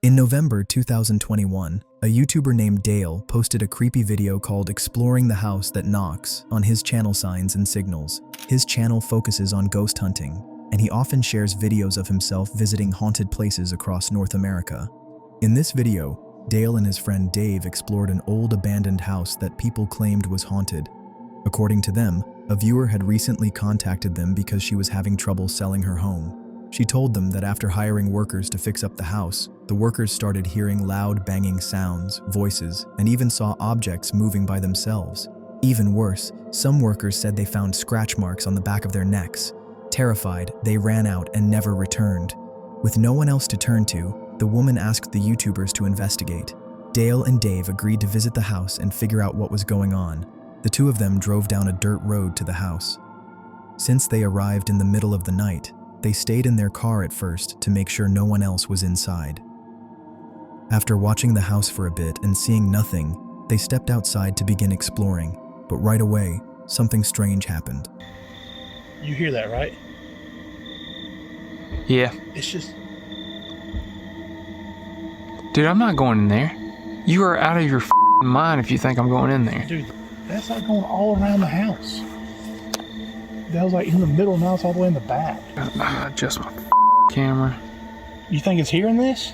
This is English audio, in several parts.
In November 2021, a YouTuber named Dale posted a creepy video called Exploring the House That Knocks on his channel Signs and Signals. His channel focuses on ghost hunting, and he often shares videos of himself visiting haunted places across North America. In this video, Dale and his friend Dave explored an old abandoned house that people claimed was haunted. According to them, a viewer had recently contacted them because she was having trouble selling her home. She told them that after hiring workers to fix up the house, the workers started hearing loud banging sounds, voices, and even saw objects moving by themselves. Even worse, some workers said they found scratch marks on the back of their necks. Terrified, they ran out and never returned. With no one else to turn to, the woman asked the YouTubers to investigate. Dale and Dave agreed to visit the house and figure out what was going on. The two of them drove down a dirt road to the house. Since they arrived in the middle of the night, they stayed in their car at first to make sure no one else was inside. After watching the house for a bit and seeing nothing, they stepped outside to begin exploring, but right away, something strange happened. You hear that, right? Yeah. It's just... Dude, I'm not going in there. You are out of your mind if you think I'm going in there. Dude, that's like going all around the house. That was like in the middle, now it's all the way in the back. Adjust my camera. You think it's hearing this?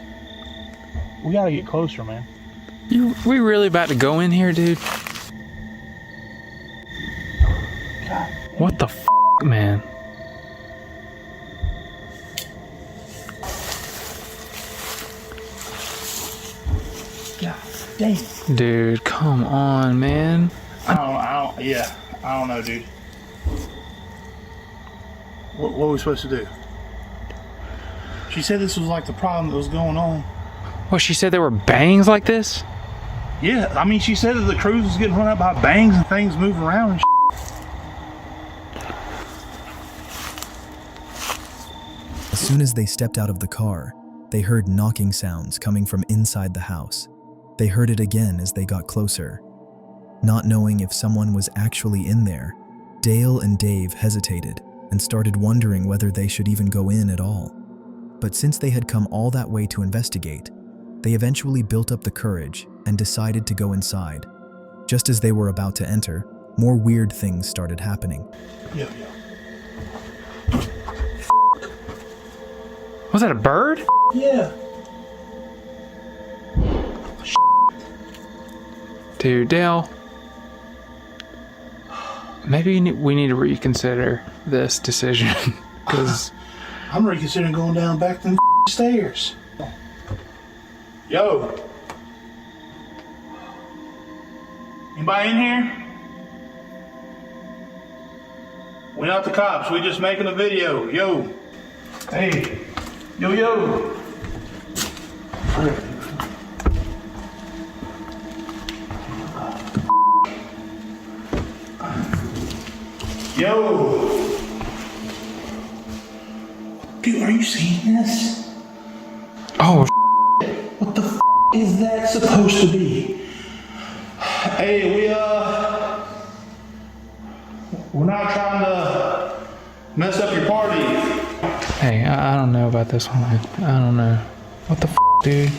We gotta get closer, man. We really about to go in here, dude? God. What the man? God damn. Dude, come on, man. I don't know, dude. What were we supposed to do? She said this was like the problem that was going on. What, she said there were bangs like this? Yeah, I mean, she said that the cruise was getting run up by bangs and things moving around and As soon as they stepped out of the car, they heard knocking sounds coming from inside the house. They heard it again as they got closer. Not knowing if someone was actually in there, Dale and Dave hesitated and started wondering whether they should even go in at all. But since they had come all that way to investigate, they eventually built up the courage and decided to go inside. Just as they were about to enter, more weird things started happening. Yeah. Was that a bird? Yeah. Dude, Dale. Maybe we need to reconsider this decision. Because I'm reconsidering going down back them stairs. Yo. Anybody in here? We're not the cops. We just making a video. Yo. Hey. Yo. Yo. Dude, are you seeing this? oh, What the is that supposed to be? Hey, we're not trying to mess up your party. hey, I don't know about this one. I don't know. What the dude?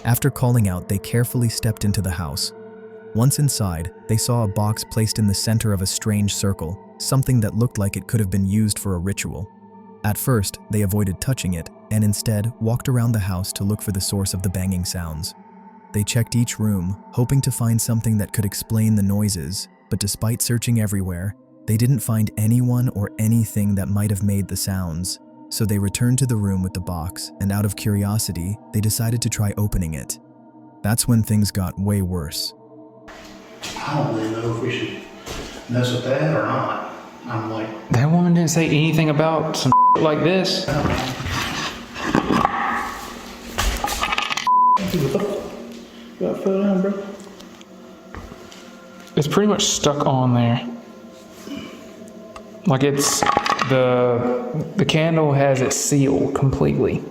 After calling out, they carefully stepped into the house. Once inside, they saw a box placed in the center of a strange circle, something that looked like it could have been used for a ritual. At first, they avoided touching it and instead walked around the house to look for the source of the banging sounds. They checked each room, hoping to find something that could explain the noises, but despite searching everywhere, they didn't find anyone or anything that might have made the sounds. So they returned to the room with the box, and out of curiosity, they decided to try opening it. That's when things got way worse. I don't really know if we should mess with that or not. I'm like, That woman didn't say anything about some like this. you got fell down, bro? It's pretty much stuck on there. Like it's the candle has it sealed completely.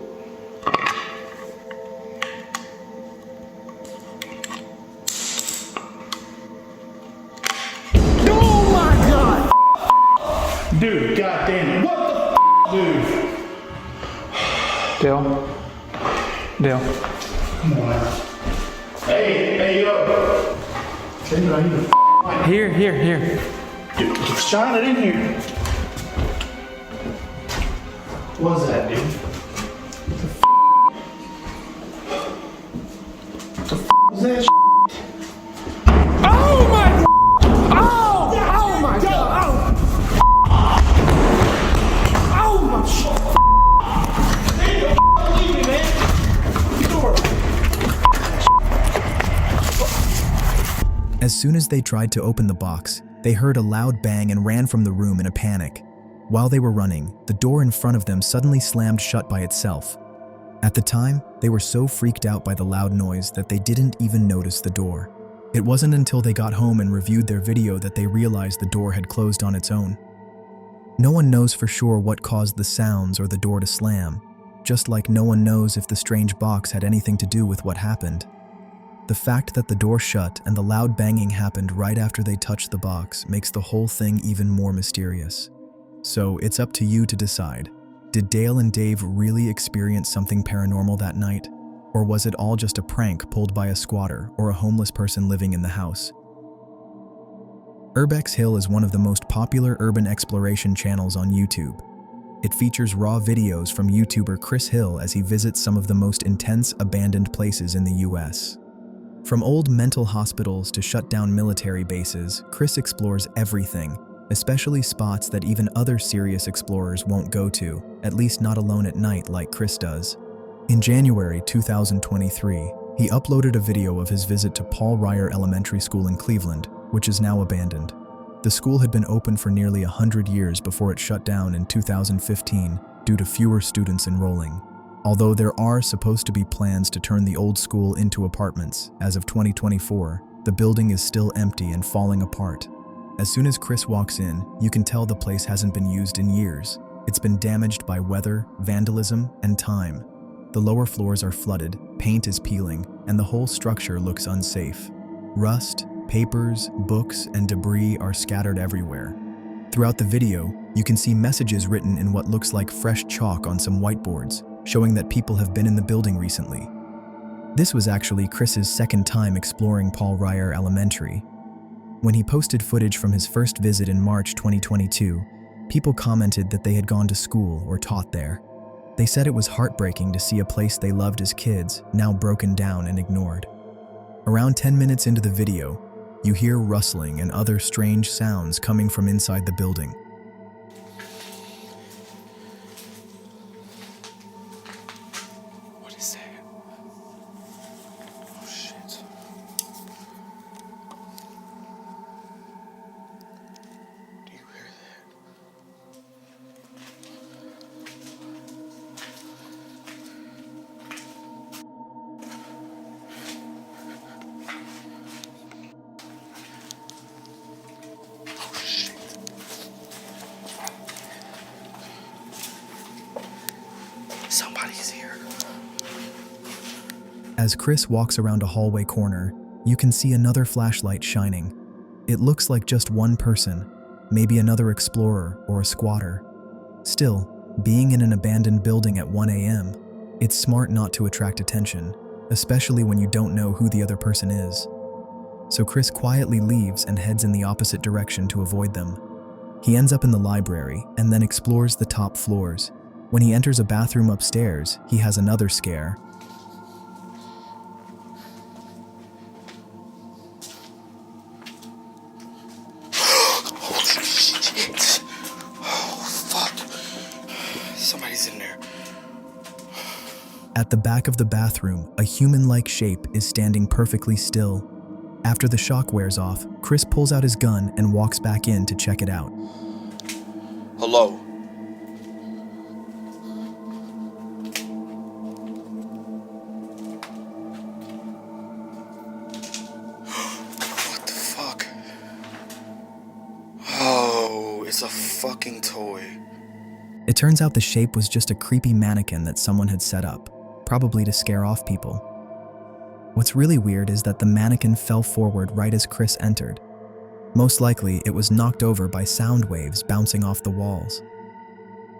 Oh my god! Dude, goddamn it. What the dude? Dale. Come on now. Hey, yo. Dude, I need to Here. Dude, shine it in here. What's that, dude? What the is that shit? Oh my! Oh my God! Oh my! Leave me, man. Door. As soon as they tried to open the box, they heard a loud bang and ran from the room in a panic. While they were running, the door in front of them suddenly slammed shut by itself. At the time, they were so freaked out by the loud noise that they didn't even notice the door. It wasn't until they got home and reviewed their video that they realized the door had closed on its own. No one knows for sure what caused the sounds or the door to slam, just like no one knows if the strange box had anything to do with what happened. The fact that the door shut and the loud banging happened right after they touched the box makes the whole thing even more mysterious. So it's up to you to decide. Did Dale and Dave really experience something paranormal that night? Or was it all just a prank pulled by a squatter or a homeless person living in the house? Urbex Hill is one of the most popular urban exploration channels on YouTube. It features raw videos from YouTuber Chris Hill as he visits some of the most intense abandoned places in the US. From old mental hospitals to shut-down military bases, Chris explores everything, especially spots that even other serious explorers won't go to, at least not alone at night like Chris does. In January 2023, he uploaded a video of his visit to Paul Reier Elementary School in Cleveland, which is now abandoned. The school had been open for nearly 100 years before it shut down in 2015 due to fewer students enrolling. Although there are supposed to be plans to turn the old school into apartments, as of 2024, the building is still empty and falling apart. As soon as Chris walks in, you can tell the place hasn't been used in years. It's been damaged by weather, vandalism, and time. The lower floors are flooded, paint is peeling, and the whole structure looks unsafe. Rust, papers, books, and debris are scattered everywhere. Throughout the video, you can see messages written in what looks like fresh chalk on some whiteboards, showing that people have been in the building recently. This was actually Chris's second time exploring Paul Reier Elementary. When he posted footage from his first visit in March 2022, people commented that they had gone to school or taught there. They said it was heartbreaking to see a place they loved as kids now broken down and ignored. Around 10 minutes into the video, you hear rustling and other strange sounds coming from inside the building. What is that? Oh shit. Do you hear that? Oh shit. Somebody's here. As Chris walks around a hallway corner, you can see another flashlight shining. It looks like just one person, maybe another explorer or a squatter. Still, being in an abandoned building at 1 a.m., it's smart not to attract attention, especially when you don't know who the other person is. So Chris quietly leaves and heads in the opposite direction to avoid them. He ends up in the library and then explores the top floors. When he enters a bathroom upstairs, he has another scare. Shit. Oh, fuck. Somebody's in there. At the back of the bathroom, a human-like shape is standing perfectly still. After the shock wears off, Chris pulls out his gun and walks back in to check it out. Hello. What the fuck? Oh, it's a fucking toy. It turns out the shape was just a creepy mannequin that someone had set up, probably to scare off people. What's really weird is that the mannequin fell forward right as Chris entered. Most likely, it was knocked over by sound waves bouncing off the walls.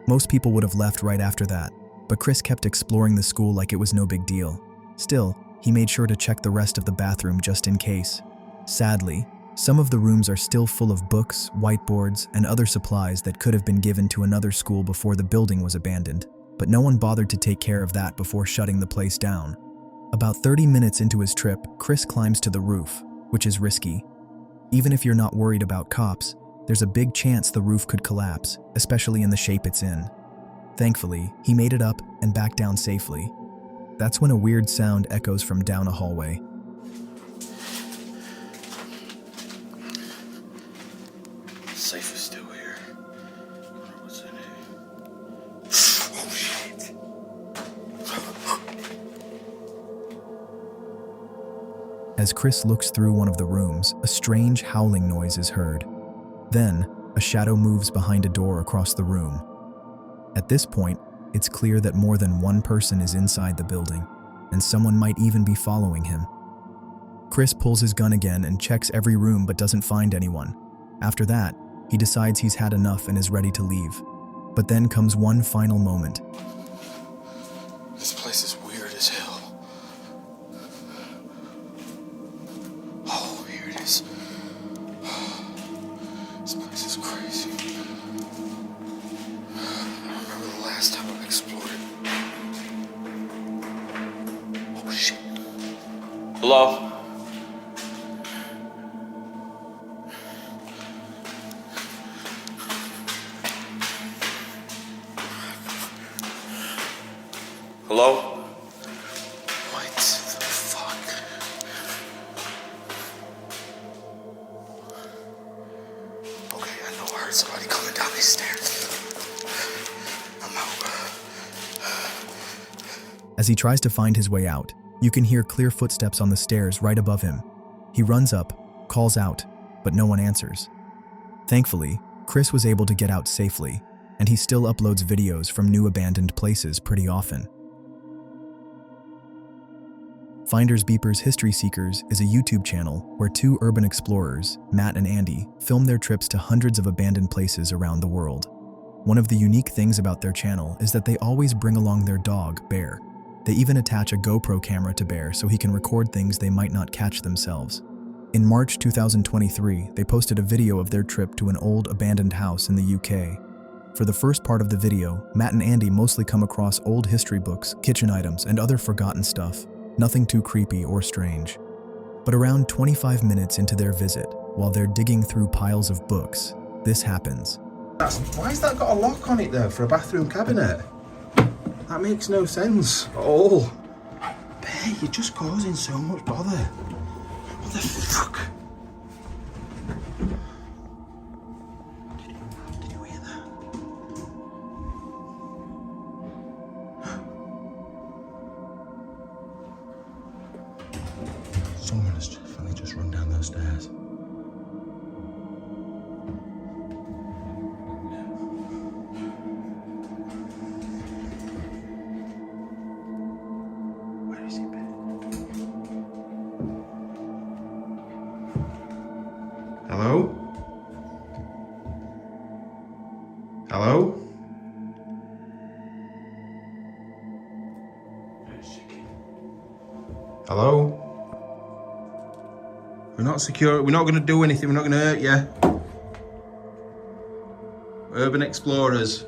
Most people would have left right after that, but Chris kept exploring the school like it was no big deal. Still, he made sure to check the rest of the bathroom just in case. Sadly, some of the rooms are still full of books, whiteboards, and other supplies that could have been given to another school before the building was abandoned, but no one bothered to take care of that before shutting the place down. About 30 minutes into his trip, Chris climbs to the roof, which is risky. Even if you're not worried about cops, there's a big chance the roof could collapse, especially in the shape it's in. Thankfully, he made it up and back down safely. That's when a weird sound echoes from down a hallway. Safe is still here. What's in it? Oh shit. As Chris looks through one of the rooms, a strange howling noise is heard. Then, a shadow moves behind a door across the room. At this point, it's clear that more than one person is inside the building, and someone might even be following him. Chris pulls his gun again and checks every room but doesn't find anyone. After that, he decides he's had enough and is ready to leave. But then comes one final moment. This place is weird as hell. Oh, here it is. This place is crazy. I remember the last time I explored it. Oh shit. Hello? Hello? What the fuck? Okay, I know I heard somebody coming down these stairs. I'm out. As he tries to find his way out, you can hear clear footsteps on the stairs right above him. He runs up, calls out, but no one answers. Thankfully, Chris was able to get out safely, and he still uploads videos from new abandoned places pretty often. Finders Beepers History Seekers is a YouTube channel where two urban explorers, Matt and Andy, film their trips to hundreds of abandoned places around the world. One of the unique things about their channel is that they always bring along their dog, Bear. They even attach a GoPro camera to Bear so he can record things they might not catch themselves. In March 2023, they posted a video of their trip to an old abandoned house in the UK. For the first part of the video, Matt and Andy mostly come across old history books, kitchen items, and other forgotten stuff. Nothing too creepy or strange. But around 25 minutes into their visit, while they're digging through piles of books, this happens. Why has that got a lock on it though for a bathroom cabinet? That makes no sense at all. Bear, you're just causing so much bother. What the fuck? Did you hear that? Someone has definitely just run down those stairs. Where is he, Ben? Hello? Hello? Hello? We're not secure. We're not going to do anything. We're not going to hurt you. Urban explorers.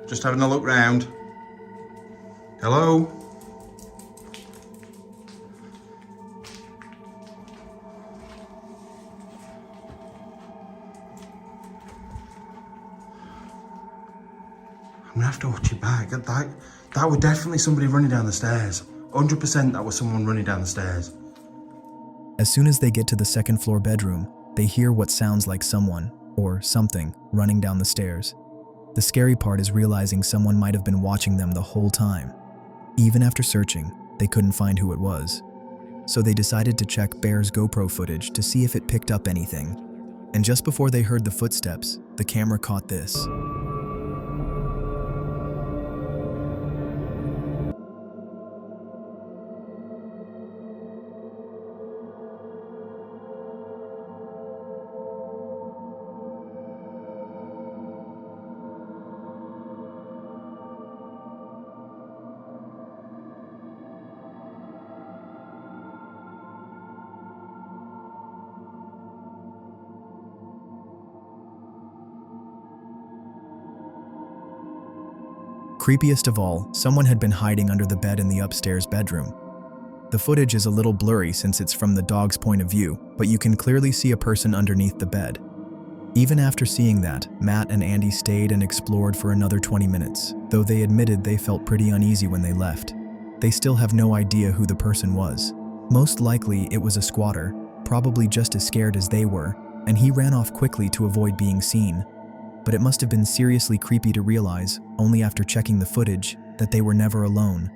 Just having a look round. Hello? I'm going to have to watch you back. That was definitely somebody running down the stairs. 100% that was someone running down the stairs. As soon as they get to the second floor bedroom, they hear what sounds like someone, or something, running down the stairs. The scary part is realizing someone might have been watching them the whole time. Even after searching, they couldn't find who it was. So they decided to check Bear's GoPro footage to see if it picked up anything. And just before they heard the footsteps, the camera caught this. Creepiest of all, someone had been hiding under the bed in the upstairs bedroom. The footage is a little blurry since it's from the dog's point of view, but you can clearly see a person underneath the bed. Even after seeing that, Matt and Andy stayed and explored for another 20 minutes, though they admitted they felt pretty uneasy when they left. They still have no idea who the person was. Most likely it was a squatter, probably just as scared as they were, and he ran off quickly to avoid being seen. But it must have been seriously creepy to realize, only after checking the footage, that they were never alone.